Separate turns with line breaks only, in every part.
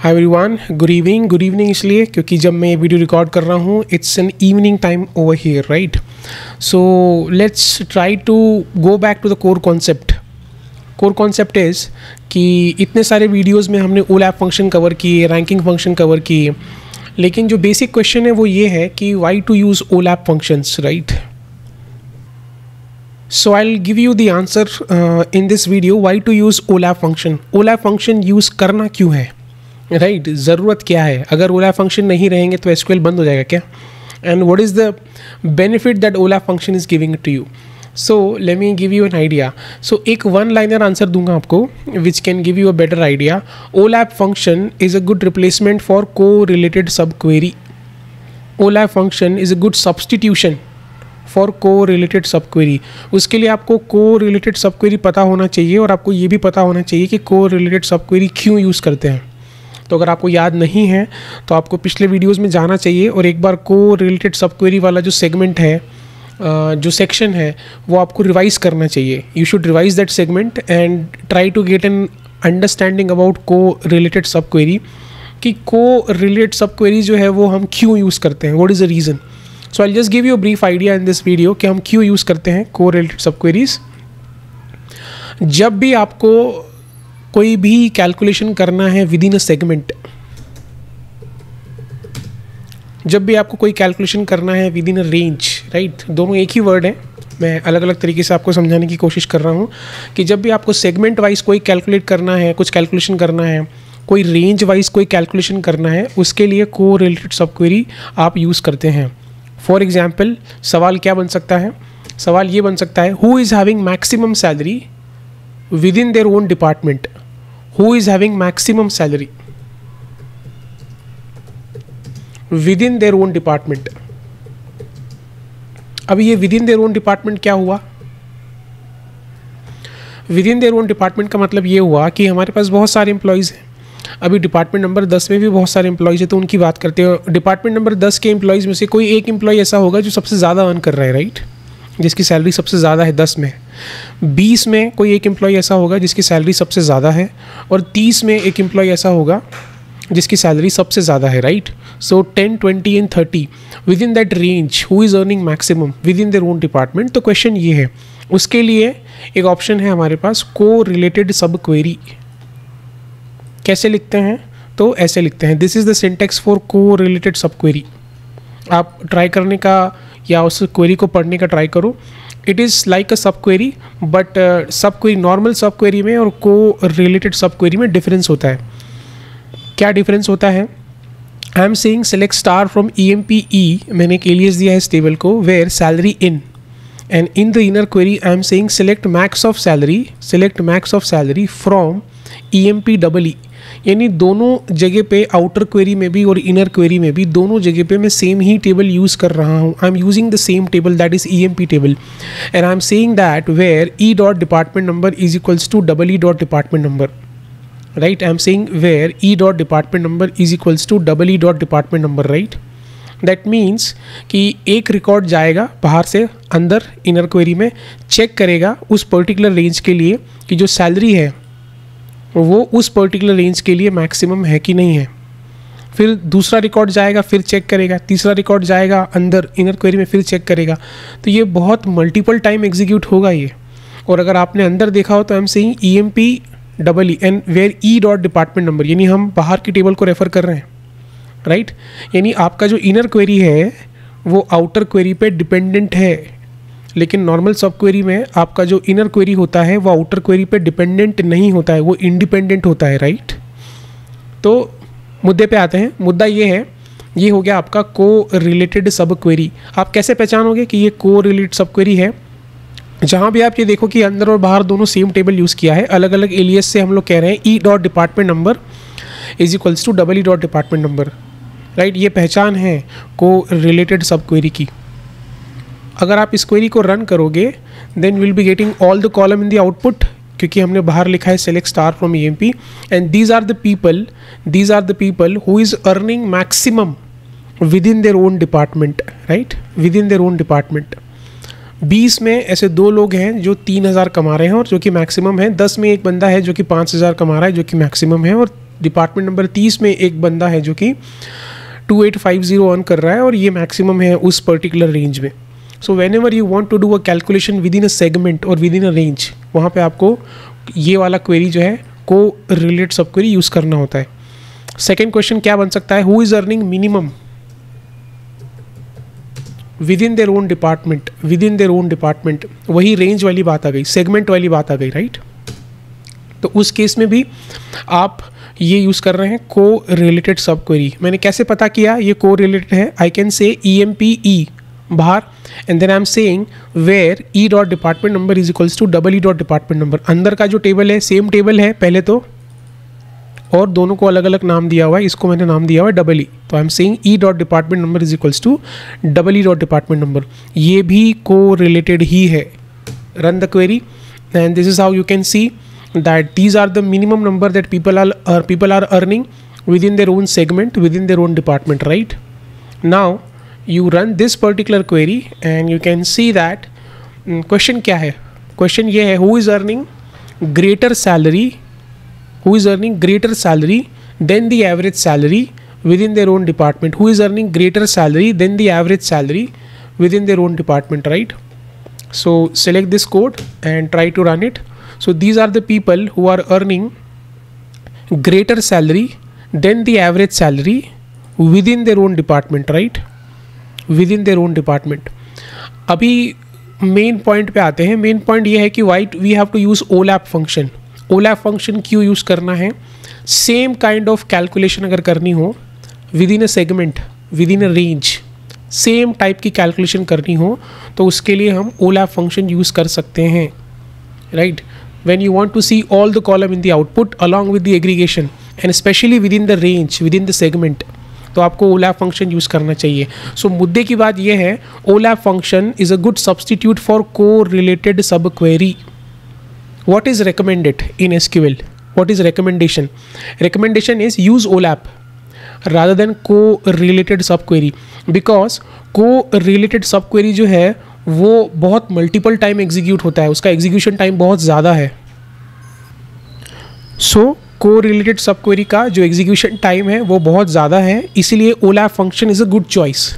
Hi everyone, good evening इसलिए क्योंकि जब मैं ये वीडियो रिकॉर्ड कर रहा हूँ it's an evening time over here, right? So let's try to go back to the core concept. Core concept is कि इतने सारे वीडियोस में हमने OLAP फंक्शन कवर किए, रैंकिंग फंक्शन कवर किए, लेकिन जो बेसिक क्वेश्चन है वो ये है कि why to use OLAP functions, right? So I'll give you the answer in this video why to use OLAP function. OLAP function use करना क्यों है, राइट? ज़रूरत क्या है? अगर OLAP फंक्शन नहीं रहेंगे तो SQL बंद हो जाएगा क्या? And what is the benefit that OLAP function is giving to you? So let me give you an idea. So एक वन लाइनर आंसर दूंगा आपको which can give you a better idea. OLAP function is a good replacement for correlated sub query. OLAP function is a good substitution for correlated sub query. उसके लिए आपको को related sub query पता होना चाहिए और आपको ये भी पता होना चाहिए कि को रिलेटेड सब क्वेरी क्यों यूज़ करते हैं. तो अगर आपको याद नहीं है तो आपको पिछले वीडियोस में जाना चाहिए और एक बार को रिलेटेड सब क्वेरी वाला जो सेगमेंट है, जो सेक्शन है, वो आपको रिवाइज करना चाहिए. You should revise that segment and try to get an understanding about correlated sub query, कि को रिलेटेड सब क्वेरी जो है वो हम क्यों यूज़ करते हैं, what is the reason. So I just give you a brief idea in this video कि हम क्यों यूज़ करते हैं को रिलेटेड सब क्वेरीज. जब भी आपको कोई भी कैलकुलेशन करना है विद इन अ सेगमेंट, जब भी आपको कोई कैलकुलेशन करना है with in a range, right? दोनों एक ही वर्ड है, मैं अलग अलग तरीके से आपको समझाने की कोशिश कर रहा हूँ कि जब भी आपको सेगमेंट वाइज कोई कैलकुलेट करना है, कुछ कैलकुलेशन करना है, कोई रेंज वाइज कोई कैलकुलेशन करना है, उसके लिए को रिलेटेड सब क्वेरी आप यूज़ करते हैं. फॉर एग्जाम्पल सवाल क्या बन सकता है? सवाल ये बन सकता है, who is having maximum salary with in their own department. Who is having maximum salary with in their own department. अभी ये with in their own department क्या हुआ? With in their own department का मतलब ये हुआ कि हमारे पास बहुत सारे एम्प्लॉयज़ हैं. अभी डिपार्टमेंट नंबर 10 में भी बहुत सारे एम्प्लॉयज़ हैं, तो उनकी बात करते हैं. डिपार्टमेंट नंबर 10 के एम्प्लॉयज़ में से कोई एक एम्प्लॉय ऐसा होगा जो सबसे ज़्यादा अर्न कर रहा है, राइट? जिसकी सैलरी सबसे ज़्यादा है 10 में. 20 में कोई एक एम्प्लॉय ऐसा होगा जिसकी सैलरी सबसे ज़्यादा है, और 30 में एक एम्प्लॉय ऐसा होगा जिसकी सैलरी सबसे ज़्यादा है, right? So 10, 20 and 30 with in that range who is earning maximum within their own department. तो क्वेश्चन ये है, उसके लिए एक ऑप्शन है हमारे पास, को रिलेटेड सब क्वेरी. कैसे लिखते हैं? तो ऐसे लिखते हैं, this is the syntax for correlated sub query. आप ट्राई करने का या उस क्वेरी को पढ़ने का ट्राई करो. इट इज़ लाइक अ सब क्वेरी, बट सब क्वेरी, नॉर्मल सब क्वेरी में और को रिलेटेड सब क्वेरी में डिफरेंस होता है. क्या डिफरेंस होता है? I am saying select star from EMPE, मैंने एक एलियस दिया है इस टेबल को, where salary in, and in the inner query I am saying select max of salary from EMPEE. यानी दोनों जगह पे, आउटर क्वेरी में भी और इनर क्वेरी में भी, दोनों जगह पे मैं सेम ही टेबल यूज़ कर रहा हूँ. I am using the same table, that is EMP table, and I am saying that where E dot department number is equals to EE dot department number, right? I am saying where E dot department number is equals to EE dot department number, right? That means कि एक record जाएगा बाहर से अंदर inner query में, check करेगा उस particular range के लिए कि जो सैलरी है वो उस पर्टिकुलर रेंज के लिए मैक्सिमम है कि नहीं है. फिर दूसरा रिकॉर्ड जाएगा, फिर चेक करेगा. तीसरा रिकॉर्ड जाएगा अंदर इनर क्वेरी में, फिर चेक करेगा. तो ये बहुत मल्टीपल टाइम एग्जीक्यूट होगा ये. और अगर आपने अंदर देखा हो तो I am saying EMPEE and where E dot department number, यानी हम बाहर की टेबल को रेफर कर रहे हैं, राइट? यानी आपका जो इनर क्वेरी है वो आउटर क्वेरी पे डिपेंडेंट है, लेकिन नॉर्मल सब क्वेरी में आपका जो इनर क्वेरी होता है वो आउटर क्वेरी पे डिपेंडेंट नहीं होता है, वो इंडिपेंडेंट होता है, राइट? तो मुद्दे पे आते हैं. मुद्दा ये है, ये हो गया आपका को रिलेटेड सब क्वेरी. आप कैसे पहचानोगे कि ये को रिलेटेड सब क्वेरी है? जहाँ भी आप ये देखो कि अंदर और बाहर दोनों सेम टेबल यूज़ किया है, अलग अलग एलियस से हम लोग कह रहे हैं E dot department number is equals to EE dot department number, right? ये पहचान है को रिलेटेड सब क्वेरी की. अगर आप इस क्वेरी को रन करोगे then will be getting all the column in the output, क्योंकि हमने बाहर लिखा है select star from EMP, and these are the people who is earning maximum within their own department, right? Within their own department. 20 में ऐसे दो लोग हैं जो 3000 कमा रहे हैं और जो कि मैक्सिमम है. 10 में एक बंदा है जो कि 5000 कमा रहा है जो कि मैक्सिमम है, और डिपार्टमेंट नंबर 30 में एक बंदा है जो कि 2850 अर्न कर रहा है और ये मैक्सिमम है उस पर्टिकुलर रेंज में। So whenever you want to do a calculation within a segment और विद इन अ रेंज, वहाँ पे आपको ये वाला क्वेरी जो है को रिलेटेड सब क्वेरी यूज़ करना होता है। सेकेंड क्वेश्चन क्या बन सकता है, who is earning minimum within their own department, with in their own department, वही रेंज वाली बात आ गई, सेगमेंट वाली बात आ गई, राइट। तो उस केस में भी आप ये यूज़ कर रहे हैं को रिलेटेड सब क्वेरी। मैंने कैसे पता किया ये को रिलेटेड है, आई कैन से EMPE बाहर and then I am saying where E dot department number is equals to double E dot department number. अंदर का जो टेबल है सेम टेबल है पहले तो, और दोनों को अलग अलग नाम दिया हुआ है, इसको मैंने नाम दिया हुआ है डबल E, तो I am saying E dot department number is equals to double E dot department number. ये भी को रिलेटेड ही है। Run the query and this is how you can see that these are the minimum number that people are earning within their own segment, within their own department, right? Now you run this particular query and you can see that question क्या है, question ये है who is earning greater salary, who is earning greater salary than the average salary within their own department, who is earning greater salary than the average salary within their own department, right? So select this code and try to run it. So these are the people who are earning greater salary than the average salary within their own department, right? Within their own department. अभी main point पे आते हैं। Main point ये है कि why we have to use OLAP function. OLAP function क्यों use करना है? सेम काइंड ऑफ कैलकुलेशन अगर करनी हो with in a segment, within a range, same type की कैलकुलेशन करनी हो तो उसके लिए हम OLAP फंक्शन यूज़ कर सकते हैं, right? When you want to see all the column in the output along with the aggregation and especially within the range, within the segment, तो आपको OLAP फंक्शन यूज़ करना चाहिए। सो मुद्दे की बात यह है OLAP function is a good substitute for correlated sub query. What is recommended in SQL? What is recommendation? Recommendation is use OLAP rather than co-related subquery, because co-related subquery जो है वो बहुत मल्टीपल टाइम एग्जीक्यूट होता है, उसका execution time बहुत ज़्यादा है। सो को रिलेटेड सब क्वेरी का जो एग्जीक्यूशन टाइम है वो बहुत ज़्यादा है, इसीलिए OLAP function is a good choice.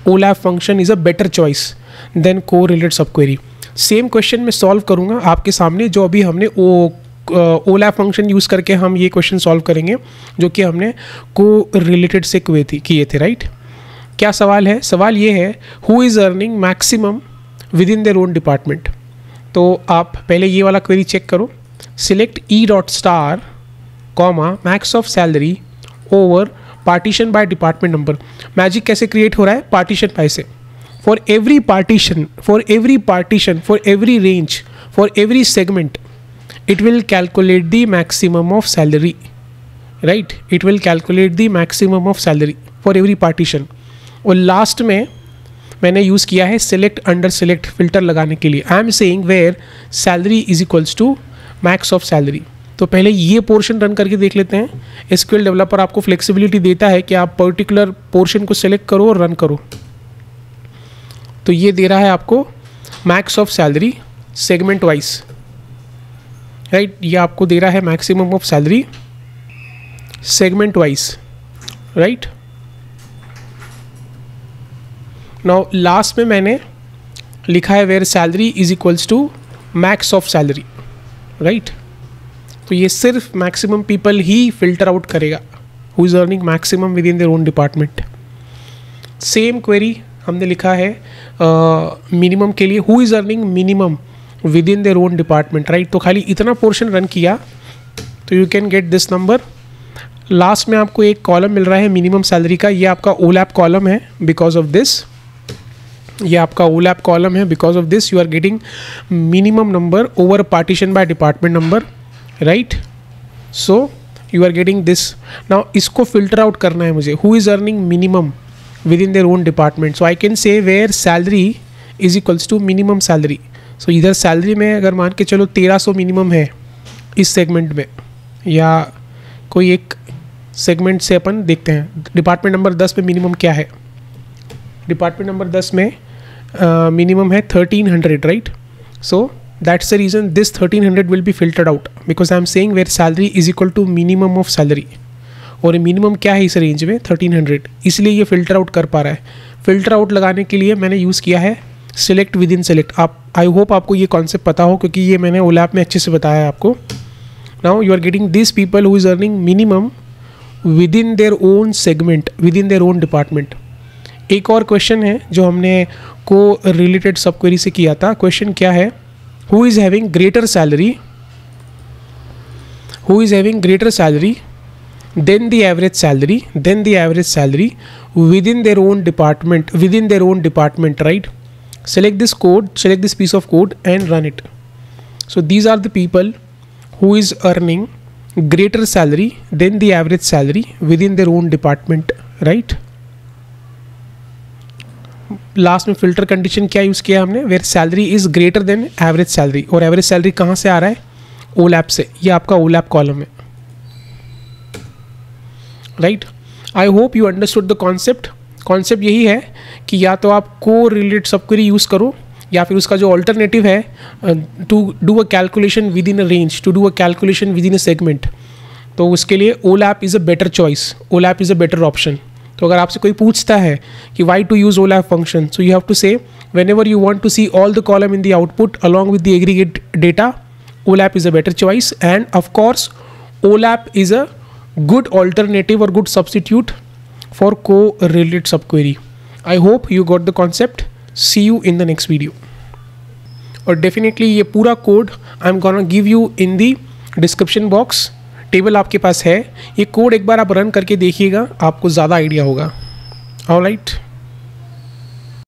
OLAP function is a better choice than correlated sub query. Same question मैं सॉल्व करूँगा आपके सामने जो अभी हमने OLAP फंक्शन यूज़ करके हम ये क्वेश्चन सॉल्व करेंगे जो कि हमने को रिलेटेड से किए थे, राइट? क्या सवाल है? सवाल ये है who is earning maximum within their own department. तो आप पहले ये वाला क्वेरी चेक करो, select E dot star comma max of salary over partition by department number. Magic कैसे क्रिएट हो रहा है? पार्टीशन बाय से। For every partition, for every partition, for every range, for every segment it will calculate the maximum of salary, right? It will calculate the maximum of salary for every partition। और last में मैंने use किया है select under select filter लगाने के लिए। I am saying where salary is equals to max of salary. तो पहले ये पोर्शन रन करके देख लेते हैं। SQL डेवलपर आपको फ्लेक्सिबिलिटी देता है कि आप पर्टिकुलर पोर्शन को सेलेक्ट करो और रन करो। तो ये दे रहा है आपको max of salary segment wise, right? ये आपको दे रहा है maximum of salary segment wise, right? Now last में मैंने लिखा है where salary is equals to max of salary, right? तो ये सिर्फ मैक्सिमम पीपल ही फिल्टर आउट करेगा who is earning maximum within their own department. Same query हमने लिखा है मिनिमम के लिए, who is earning minimum within their own department, right? तो खाली इतना पोर्शन रन किया तो you can get this number. Last में आपको एक कॉलम मिल रहा है मिनिमम सैलरी का, ये आपका OLAP कॉलम है। बिकॉज ऑफ दिस ये आपका OLAP कॉलम है, because of this you are getting minimum number over partition by department number, right? So you are getting this. Now इसको फिल्टर आउट करना है मुझे, who is earning minimum within their own department. So I can say where salary is equals to minimum salary. So इधर salary में अगर मान के चलो 1300 मिनिमम है इस सेगमेंट में, या कोई एक सेगमेंट से अपन देखते हैं डिपार्टमेंट नंबर 10 में मिनिमम क्या है। डिपार्टमेंट नंबर 10 में मिनिमम है 1300, right? So That's the reason this 1300 will be filtered out, because I am saying where salary is equal to minimum of salary, और मिनिमम क्या है इस रेंज में 1300, इसलिए ये फिल्टर आउट कर पा रहा है। फिल्टर आउट लगाने के लिए मैंने यूज़ किया है सिलेक्ट विद इन सेलेक्ट। आप आई होप आपको ये कॉन्सेप्ट पता हो, क्योंकि ये मैंने ओलैप में अच्छे से बताया है आपको। Now you are getting this people who is earning minimum within their own segment, within their own department. एक और क्वेश्चन है जो हमने को रिलेटेड सब क्वेरी से किया था। क्वेश्चन क्या है, who is having greater salary, who is having greater salary then the average salary within their own department, right? Select this code, select this piece of code and run it. So these are the people who is earning greater salary than the average salary within their own department, right? Last में filter condition क्या use किया हमने, where salary is greater than average salary, और average salary कहाँ से आ रहा है, ओलैप से। ये आपका ओलैप कॉलम है, right. I hope you understood the concept. Concept यही है कि या तो आप को रिलेट सब क्वेरी यूज़ करो, या फिर उसका जो ऑल्टरनेटिव है to do a calculation within a range, to do a calculation within a segment, तो उसके लिए OLAP is a better choice, OLAP is a better option. तो अगर आपसे कोई पूछता है कि why to use OLAP function, so you have to say whenever you want to see all the column in the output along with the aggregate data, OLAP is a better choice, and of course OLAP is a good alternative or good substitute for correlate subquery. I hope you got the concept. See you in the next video. और definitely ये पूरा code I'm gonna give you in the description box. Table आपके पास है, ये code एक बार आप run करके देखिएगा, आपको ज़्यादा आइडिया होगा। ऑलराइट।